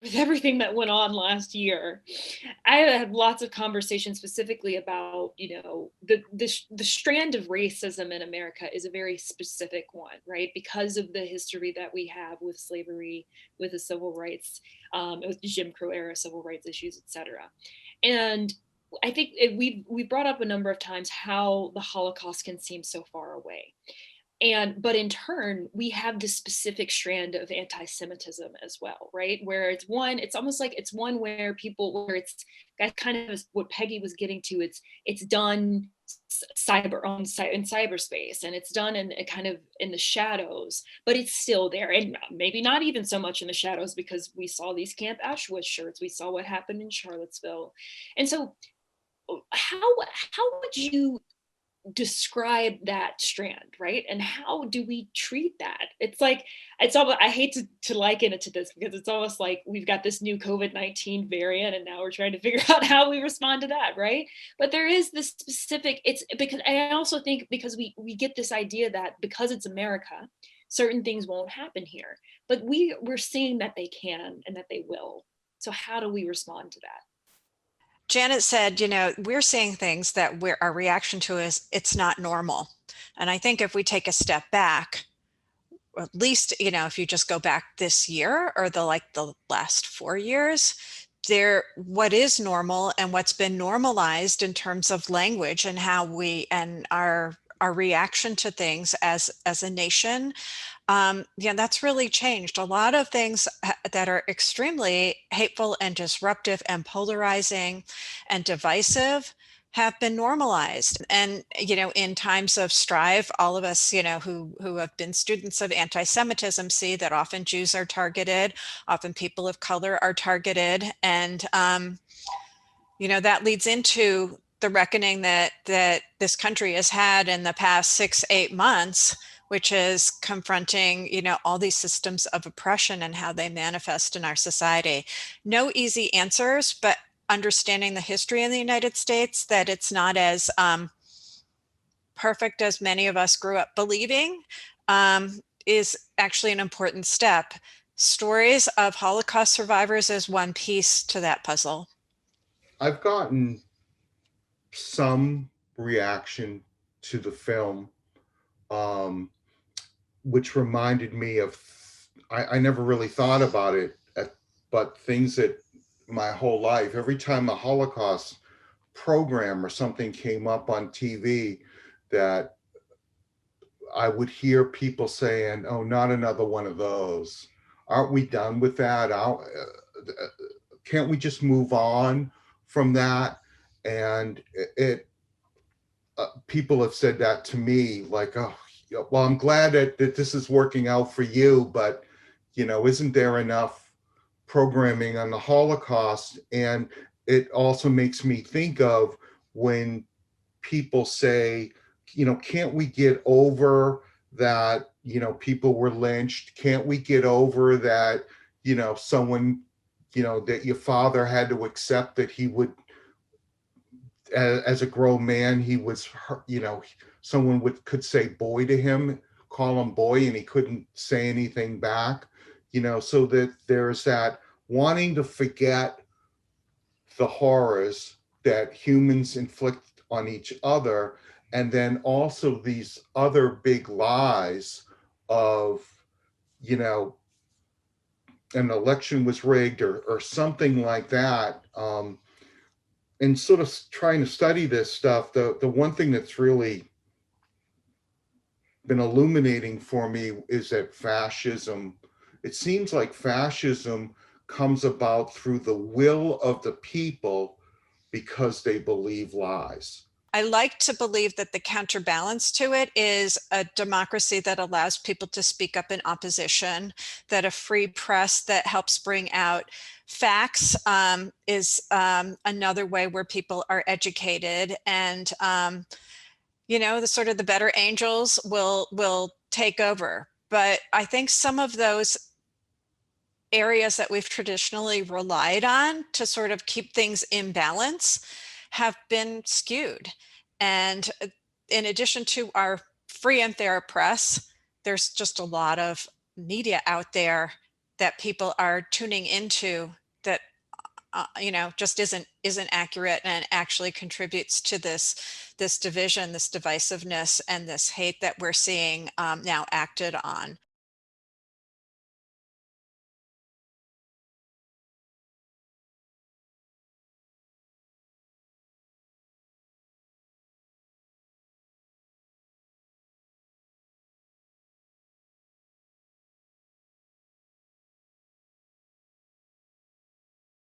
with everything that went on last year, I had lots of conversations specifically about, the strand of racism in America is a very specific one, right? Because of the history that we have with slavery, with the civil rights, with Jim Crow era civil rights issues, etc. And I think we brought up a number of times how the Holocaust can seem so far away, and but in turn we have this specific strand of anti-Semitism as well, right? Where it's almost like it's one where people, where it's that kind of what Peggy was getting to. It's done in cyberspace, and it's done in a kind of in the shadows, but it's still there, and maybe not even so much in the shadows, because we saw these Camp Auschwitz shirts, we saw what happened in Charlottesville. And so how would you describe that strand, right? And how do we treat that? It's like, it's almost, I hate to liken it to this, because it's almost like we've got this new COVID-19 variant, and now we're trying to figure out how we respond to that, right? But there is this specific, it's because I also think, because we get this idea that because it's America, certain things won't happen here. But we're seeing that they can and that they will. So how do we respond to that? Janet said, we're seeing things that our reaction to is it's not normal. And I think if we take a step back, or at least, if you just go back this year or the last 4 years, what is normal and what's been normalized in terms of language and how we and our reaction to things as a nation, yeah, that's really changed. A lot of things that are extremely hateful and disruptive and polarizing and divisive have been normalized. And, in times of strife, all of us, who have been students of anti-Semitism see that often Jews are targeted, often people of color are targeted. And, that leads into the reckoning that this country has had in the past 6-8 months, which is confronting, all these systems of oppression and how they manifest in our society. No easy answers, but understanding the history in the United States, that it's not as perfect as many of us grew up believing, is actually an important step. Stories of Holocaust survivors is one piece to that puzzle. I've gotten some reaction to the film, um, which reminded me of, I never really thought about it, but things that my whole life, every time a Holocaust program or something came up on TV, that I would hear people saying, "Oh, not another one of those. Aren't we done with that? Can't we just move on from that?" And people have said that to me, like, "Oh, well, I'm glad that this is working out for you, but isn't there enough programming on the Holocaust?" And it also makes me think of when people say, can't we get over that, people were lynched? Can't we get over that, someone, that your father had to accept that he would, as a grown man, he was, someone could say boy to him, call him boy, and he couldn't say anything back, so that there's that wanting to forget the horrors that humans inflict on each other, and then also these other big lies of, you know an election was rigged, or something like that. And sort of trying to study this stuff, the one thing that's really been illuminating for me is that fascism, it seems like fascism comes about through the will of the people because they believe lies. I like to believe that the counterbalance to it is a democracy that allows people to speak up in opposition, that a free press that helps bring out facts is another way where people are educated, and the sort of the better angels will take over. But I think some of those areas that we've traditionally relied on to sort of keep things in balance have been skewed. And in addition to our free and fair press, there's just a lot of media out there that people are tuning into that just isn't accurate and actually contributes to this division, this divisiveness, and this hate that we're seeing now acted on.